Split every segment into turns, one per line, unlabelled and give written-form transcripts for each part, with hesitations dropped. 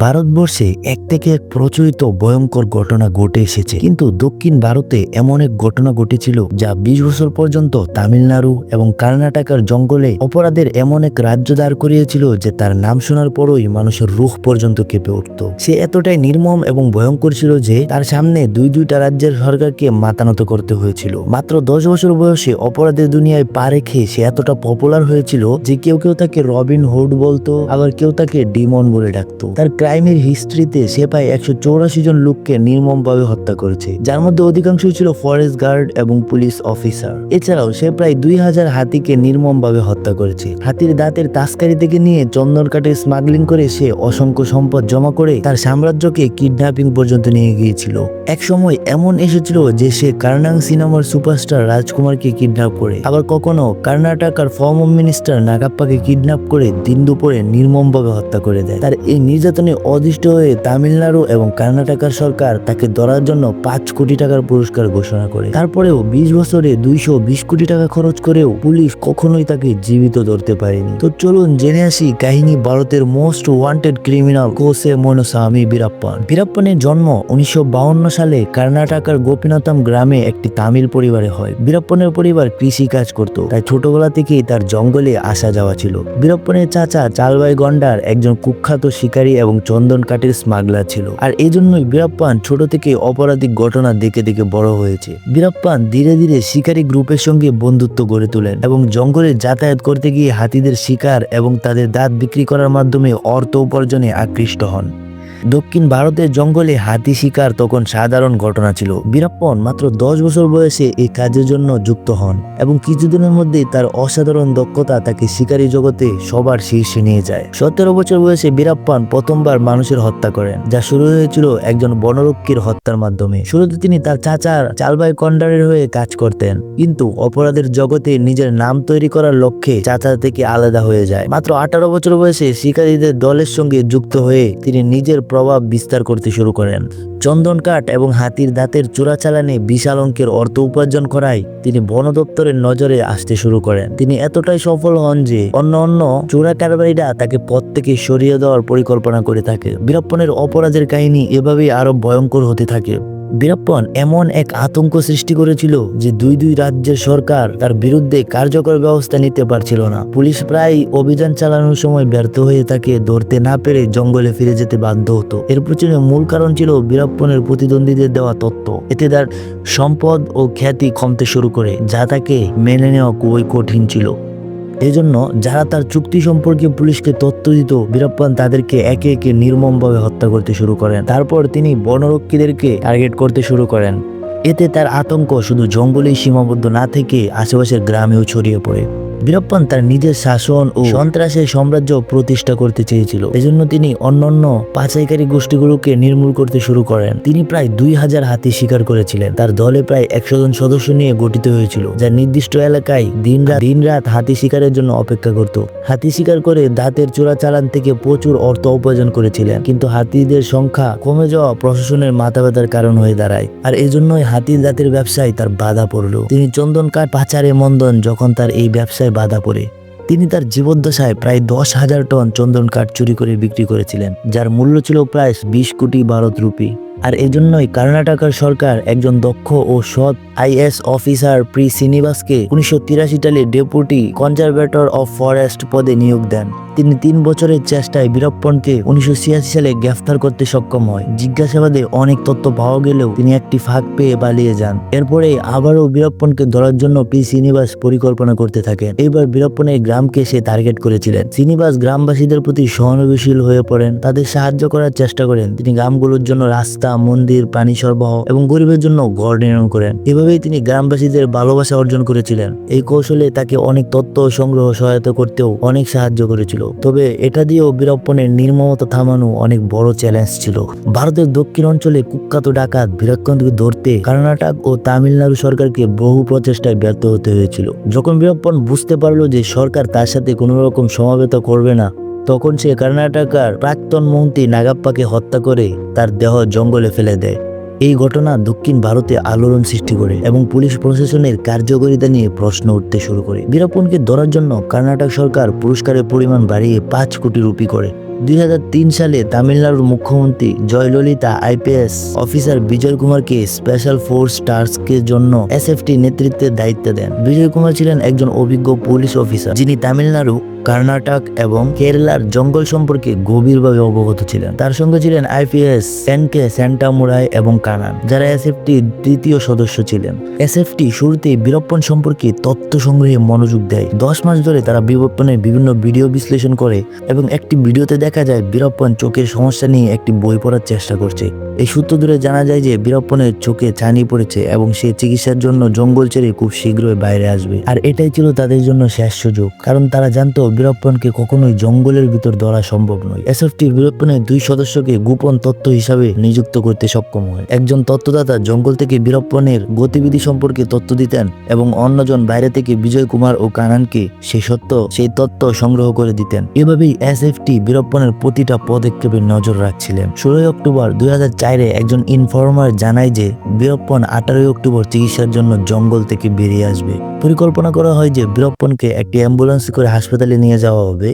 ভারতবর্ষে এক থেকে এক প্রচলিত ভয়ঙ্কর ঘটনা ঘটে এসেছে, কিন্তু দক্ষিণ ভারতে এমন এক ঘটনা ঘটেছিল যা 20 বছর পর্যন্ত তামিলনাড়ু এবং কর্ণাটকের জঙ্গলে অপরাধের এমন এক রাজ্য দাঁড় করিয়েছিল যে তার নাম শোনার পরই মানুষের রুখ পর্যন্ত কেঁপে উঠত। সে এতটাই নির্মম এবং ভয়ঙ্কর ছিল যে তার সামনে দুইটা রাজ্যের সরকারকে মাথা নত করতে হয়েছিল। মাত্র 10 বছর বয়সে অপরাধের দুনিয়ায় পা রেখে সে এতটা পপুলার হয়েছিল যে কেউ কেউ তাকে রবিন হুড বলতো, আবার কেউ তাকে ডিমন বলে ডাকতো। তার ক্রাইমের হিস্ট্রিতে সে প্রায় 184 জন লোককে নির্মমভাবে হত্যা করেছে, যার মধ্যে অধিকাংশই ছিল ফরেস্ট গার্ড এবং পুলিশ অফিসার। এছাড়াও সে প্রায় 2000 হাতিকে নির্মমভাবে হত্যা করেছে। হাতির দাঁতের তাস্কারি থেকে নিয়ে চন্দন কাঠের স্মাগলিং করে সে অসংখ্য সম্পদ জমা করে তার সাম্রাজ্যকে কিডন্যাপিং পর্যন্ত নিয়ে গিয়েছিল। এক সময় এমন এসেছিল যে সে কার্নাং সিনেমার সুপারস্টার রাজকুমারকে কিডন্যাপ করে, আবার কখনো কর্ণাটকের ফর্মার মিনিস্টার নাগাপ্পাকে কিডন্যাপ করে দিন দুপুরে নির্মমভাবে হত্যা করে দেয়। তার এই নির্যাতনে অদৃষ্ট হয়ে তামিলনাড়ু এবং কর্ণাটকের সরকার তাকে ধরার জন্য 5 কোটি টাকার পুরস্কার ঘোষণা করে। তারপরেও 20 বছরে 220 কোটি টাকা খরচ করেও পুলিশ কখনোই তাকে জীবিত ধরতে পারেনি। তো চলুন জেনে আসি কাহিনী ভারতের most wanted criminal Kose Munusamy বীরাপ্পান। বীরাপ্পানের জন্ম 1952 সালে কর্ণাটকের গোপীনাথম গ্রামে একটি তামিল পরিবারে হয়। বীরাপ্পানের পরিবার কৃষি কাজ করত, তাই ছোটবেলা থেকেই তার জঙ্গলে আসা যাওয়া ছিল। বীরাপ্পানের চাচা চালবাই গন্ডার একজন কুখ্যাত শিকারী এবং চন্দন কাঠের স্মাগলার ছিল, আর এই জন্যই বীরাপ্পান ছোট থেকে অপরাধিক ঘটনা দেখে দেখে বড় হয়েছে। বীরাপ্পান ধীরে ধীরে শিকারী গ্রুপের সঙ্গে বন্ধুত্ব গড়ে তোলেন এবং জঙ্গলে যাতায়াত করতে গিয়ে হাতিদের শিকার এবং তাদের দাঁত বিক্রি করার মাধ্যমে অর্থ উপার্জনে আকৃষ্ট হন। দক্ষিণ ভারতের জঙ্গলে হাতি শিকার তখন সাধারণ ঘটনা ছিল। বীরাপ্পান মাত্র 10 বছর বয়সে এই কাজের জন্য যুক্ত হন এবং কিছুদিনের মধ্যে তার অসাধারণ দক্ষতা তাকে শিকারী জগতে সবার শীর্ষে নিয়ে যায়। 17 বছর বয়সে বীরাপ্পান প্রথমবার মানুষের হত্যা করেন, যা শুরু হয়েছিল একজন বনরক্ষীর হত্যার মাধ্যমে। শুরুতে তিনি তার চাচার চালবাই কন্ডারের হয়ে কাজ করতেন, কিন্তু অপরাধের জগতে নিজের নাম তৈরি করার লক্ষ্যে চাচা থেকে আলাদা হয়ে যায়। মাত্র 18 বছর বয়সে শিকারীদের দলের সঙ্গে যুক্ত হয়ে তিনি নিজের প্রভাব বিস্তার করতে শুরু করেন। চন্দন কাঠ এবং হাতির দাঁতের চোরাচালানে বিশাল অঙ্কের অর্থ উপার্জন করায় তিনি বন দপ্তরের নজরে আসতে শুরু করেন। তিনি এতটাই সফল হন যে অন্য চোরা কারবারিরা তাকে পদ থেকে সরিয়ে দেওয়ার পরিকল্পনা করে থাকে। বীরাপ্পানের অপরাধের কাহিনী এভাবেই আরো ভয়ঙ্কর হতে থাকে। বীরাপ্পান এমন এক আতঙ্ক সৃষ্টি করেছিল যে দুই রাজ্যের সরকার তার বিরুদ্ধে কার্যকর ব্যবস্থা নিতে পারছিল না। পুলিশ প্রায় অভিযান চালানোর সময় ব্যর্থ হয়ে তাকে ধরতে না পেরে জঙ্গলে ফিরে যেতে বাধ্য হতো। এর পেছনে মূল কারণ ছিল বীরাপ্পানের প্রতিদ্বন্দ্বীদের দেওয়া তথ্য। এতে তার সম্পদ ও খ্যাতি কমতে শুরু করে, যা তাকে মেনে নেওয়া খুবই কঠিন ছিল। এজন্য যারা তার চুক্তি সম্পর্কে পুলিশকে তথ্য দিত, বীরাপ্পান তাদেরকে একে একে নির্মমভাবে হত্যা করতে শুরু করেন। তারপর তিনি বনরক্ষীদেরকে টার্গেট করতে শুরু করেন। এতে তার আতঙ্ক শুধু জঙ্গলেই সীমাবদ্ধ না থেকে আশেপাশের গ্রামেও ছড়িয়ে পড়ে। বীরাপ্পান তার নিজের শাসন ও সন্ত্রাসের সাম্রাজ্য প্রতিষ্ঠা করতে চেয়েছিল। এজন্য তিনি অন্যান্য পাচাইকারী গোষ্ঠীগুলোকে নির্মূল করতে শুরু করেন। তিনি প্রায় 2000 হাতি শিকার করেছিলেন। তার দলে প্রায় 100 জন সদস্য নিয়ে গঠিত হয়েছিল, যা নির্দিষ্ট এলাকায় দিনরাত হাতি শিকারের জন্য অপেক্ষা করত। হাতি শিকার করে দাঁতের চোরাচালান থেকে প্রচুর অর্থ উপার্জন করেছিলেন, কিন্তু হাতিদের সংখ্যা কমে যাওয়া প্রশাসনের মাথা ব্যথার কারণ হয়ে দাঁড়ায়, আর এজন্যই হাতির দাঁতের ব্যবসায় তার বাধা পড়ল। তিনি চন্দন কাঠ পাচারে মন্দন যখন তার এই ব্যবসায় বাধা পড়ে। তিনি তার জীবদ্দশায় প্রায় 10,000 টন চন্দন কাঠ চুরি করে বিক্রি করেছিলেন, যার মূল্য ছিল প্রায় 20 কোটি ভারত রুপি। আর এজন্যই কর্ণাটকের সরকার একজন দক্ষ ও সৎ আইএস অফিসার প্রি শ্রীনিবাসকে 1983 সালে ডেপুটি কনজারভেটর অফ ফরেস্ট পদে নিয়োগ দেন। তিনি 3 বছরের চেষ্টায় বীরাপ্পানকে 1986 সালে গ্রেফতার করতে সক্ষম হয়। জিজ্ঞাসাবাদে অনেক তথ্য পাওয়া গেলেও তিনি একটি ফাঁক পেয়ে পালিয়ে যান। এরপরে আবারও বীরাপ্পানকে ধরার জন্য পি শ্রীনিবাস পরিকল্পনা করতে থাকেন। এইবার বীরাপ্পানের গ্রামকে সে টার্গেট করেছিলেন। শ্রীনিবাস গ্রামবাসীদের প্রতি সহানুভূতিশীল হয়ে পড়েন, তাদের সাহায্য করার চেষ্টা করেন। তিনি গ্রামগুলোর জন্য রাস্তা, মন্দির, পানি সরবরাহ এবং গরিবের জন্য ঘর নির্মাণ করেন। এভাবেই তিনি গ্রামবাসীদের ভালোবাসা অর্জন করেছিলেন। এই কৌশলে তাকে অনেক তথ্য সংগ্রহ সহায়তা করতেও অনেক সাহায্য করেছিল। তবে এটা দিয়েও বীরাপ্পানের নির্মমতা থামানো অনেক বড় চ্যালেঞ্জ ছিল। ভারতের দক্ষিণ অঞ্চলে কুখ্যাত ডাকাত বীরাপ্পানকে ধরতে কর্ণাটক ও তামিলনাড়ু সরকারকে বহু প্রচেষ্টায় ব্যর্থ হতে হয়েছিল। যখন বীরাপ্পান বুঝতে পারলো যে সরকার তার সাথে কোনো রকম সমবেত করবে না, তখন সে কর্ণাটকের প্রাক্তন মন্ত্রী নাগাপ্পাকে হত্যা করে তার দেহ জঙ্গলে ফেলে দেয়। এই ঘটনা দক্ষিণ ভারতে আলোড়ন সৃষ্টি করে এবং পুলিশ প্রশাসনের কার্যকারিতা নিয়ে প্রশ্ন উঠতে শুরু করে। বীরাপ্পানকে ধরার জন্য কর্ণাটক সরকার পুরস্কারের পরিমাণ বাড়িয়ে 5 কোটি রুপি করে। 2003 সালে তামিলনাড়ুর মুখ্যমন্ত্রী জয়ললিতা আইপিএস অফিসার বিজয় কুমারকে স্পেশাল ফোর্স টাস্কের জন্য এসএফটি নেতৃত্বের দায়িত্ব দেন। বিজয় কুমার ছিলেন একজন অভিজ্ঞ পুলিশ অফিসার, যিনি তামিলনাড়ু, কর্ণাটক এবং কেরালার জঙ্গল সম্পর্কে গভীরভাবে অবগত ছিলেন। তার সঙ্গে ছিলেন আইপিএস এনকে সেন্টামুরাই এবং কানান, যারা এসএফটির তৃতীয় সদস্য ছিলেন। এসএফটি শুরুতেই বীরপ্পন সম্পর্কে তথ্য সংগ্রহে মনোযোগ দেয়। 10 মাস ধরে তারা বীরপ্পনের বিভিন্ন ভিডিও বিশ্লেষণ করে এবং একটি ভিডিওতে দেখা যায় বীরপ্পন চোখের সমস্যা নিয়ে একটি বই পড়ার চেষ্টা করছে। এই সূত্র ধরে জানা যায় যে বীরপ্পনের চোখে ছানি পড়েছে এবং সে চিকিৎসার জন্য জঙ্গল ছেড়ে খুব শীঘ্রই বাইরে আসবে। আর এটাই ছিল তাদের জন্য শেষ সুযোগ, কারণ তারা জানতো বীরপ্পনকে কখনোই জঙ্গলের ভিতর ধরা সম্ভব নয়। এসএফটি বীরপ্পনের 2 সদস্যকে গোপন তথ্য হিসাবে নিযুক্ত করতে সক্ষম হয়। একজন তথ্যদাতা জঙ্গল থেকে বীরপ্পনের গতিবিধি সম্পর্কে তথ্য দিতেন এবং অন্যজন বাইরে থেকে বিজয় কুমার ও কানানকে সেই তথ্য সংগ্রহ করে দিতেন। এভাবেই এসএফটি বীরপ্পনের প্রতিটা পদক্ষেপে নজর রাখছিলেন। 16 অক্টোবর 2004-এ একজন ইনফরমার জানায় যে বীরপ্পন 18 অক্টোবর চিকিৎসার জন্য জঙ্গল থেকে বেরিয়ে আসবে। পরিকল্পনা করা হয় যে বীরপ্পনকে একটি অ্যাম্বুলেন্স করে হাসপাতালে নিয়ে যাওয়া হবে।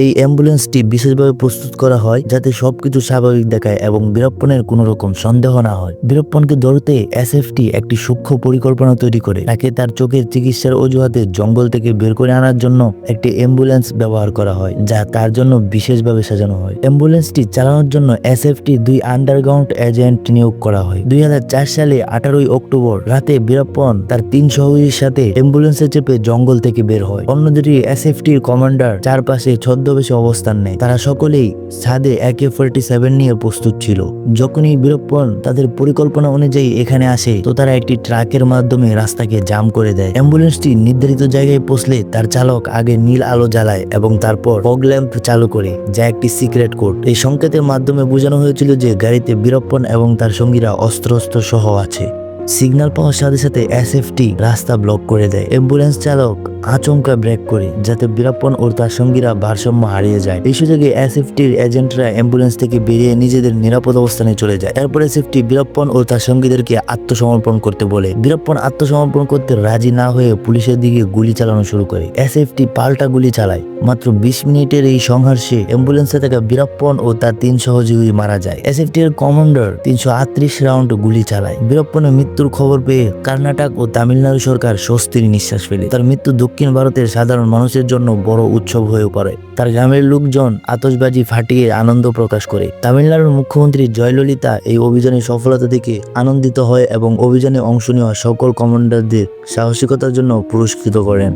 এই অ্যাম্বুলেন্সটি বিশেষভাবে প্রস্তুত করা হয় যাতে সবকিছু স্বাভাবিক দেখায় এবং বীরপ্পনের কোনো রকম সন্দেহ না হয়। বীরপ্পনকে ধরতে এসএফটি একটি সূক্ষ্ম পরিকল্পনা তৈরি করে। তাকে তার চোখের চিকিৎসার অজুহাতে জঙ্গল থেকে বের করে আনার জন্য একটি অ্যাম্বুলেন্স ব্যবহার করা হয়, যা তার জন্য বিশেষভাবে সাজানো হয়। অ্যাম্বুলেন্সটি চালানোর জন্য এসএফটি 2 আন্ডারগ্রাউন্ড এজেন্ট নিয়োগ করা হয়। 2004 সালে 18 অক্টোবর রাতে বীরপ্পন তার 3 সহযোগীর সাথে অ্যাম্বুলেন্সে চেপে জঙ্গল থেকে বের হয়। অন্যদিকে এসএফটির কমান্ডার চারপাশে ছদ্মবেশে অবস্থান নেয়। তারা সকলেই ছাদে AK-47 নিয়ে প্রস্তুত ছিল। যখনই বীরপ্পন তাদের পরিকল্পনা অনুযায়ী এখানে আসে, তো তারা একটি ট্রাকের মাধ্যমে রাস্তাকে জাম করে দেয়। অ্যাম্বুলেন্সটি নির্ধারিত জায়গায় পৌঁছলে তার চালক আগে নীল আলো জ্বালায় এবং তারপর ফগ ল্যাম্প চালু করে, যা একটি সিক্রেট কোড। এই সংকেতের মাধ্যমে বোঝানো হয়েছিল যে গাড়িতে বীরপ্পন এবং তার সঙ্গীরা অস্ত্র সহ আছে। সিগন্যাল পাওয়ার সাথে সাথে এসএফটি রাস্তা ব্লক করে দেয়। অ্যাম্বুলেন্স চালক আচমকা ব্রেক করে, যাতে বীরপ্পন ও তার সঙ্গীরা ভারসাম্য হারিয়ে যায়। এই সুযোগে এসএফটির এজেন্টরা অ্যাম্বুলেন্স থেকে বেরিয়ে নিজেদের নিরাপদ অবস্থানে চলে যায়। এরপর এসএফটি বীরপ্পন ও তার সঙ্গীদেরকে আত্মসমর্পণ করতে বলে। বীরপ্পন আত্মসমর্পণ করতে রাজি না হয়ে পুলিশের দিকে গুলি চালানো শুরু করে। এসএফটি পাল্টা গুলি চালায়। মাত্র 20 মিনিটের এই সংঘর্ষে অ্যাম্বুলেন্সে থাকা বীরপ্পন ও তার 3 সহযোগী মারা যায়। এসএফটির কমান্ডার 338 রাউন্ড গুলি চালায়। বীরপ্পনের মৃত্যুর খবর পেয়ে কর্ণাটক ও তামিলনাড়ু সরকার স্বস্তির নিঃশ্বাস ফেলে। তার মৃত্যু দক্ষিণ ভারতের সাধারণ মানুষের জন্য বড় উৎসব হয়ে পড়ে। তার গ্রামের লোকজন আতশবাজি ফাটিয়ে আনন্দ প্রকাশ করে। তামিলনাড়ুর মুখ্যমন্ত্রী জয়ললিতা এই অভিযানের সফলতা দেখে আনন্দিত হয় এবং অভিযানে অংশ নেওয়া সকল কমান্ডারদের সাহসিকতার জন্য পুরস্কৃত করেন।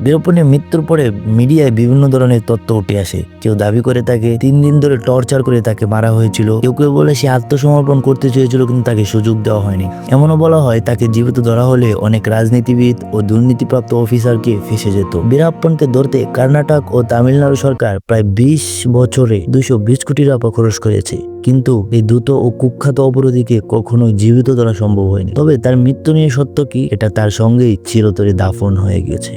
বীরপ্পনের মৃত্যুর পরে মিডিয়ায় বিভিন্ন ধরনের তথ্য উঠে আসে। কেউ দাবি করে তাকে 3 দিন ধরে টর্চার করে তাকে মারা হয়েছিল। কেউ কেউ বলে সে আত্মসমর্পণ করতে চেয়েছিল কিন্তু তাকে সুযোগ দেওয়া হয়নি। এমনও বলা হয় তাকে জীবিত ধরা হলে অনেক রাজনীতিবিদ ও দুর্নীতিপ্রাপ্ত অফিসারকে ফেঁসে যেত। বীরপ্পনকে ধরতে কর্ণাটক ও তামিলনাড়ু সরকার প্রায় 20 বছরে 220 কোটি টাকা খরচ করেছে, কিন্তু এই দ্রুত ও কুখ্যাত অপরাধীকে কখনোই জীবিত ধরা সম্ভব হয়নি। তবে তার মৃত্যু নিয়ে সত্য কি, এটা তার সঙ্গেই চিরতরে দাফন হয়ে গেছে।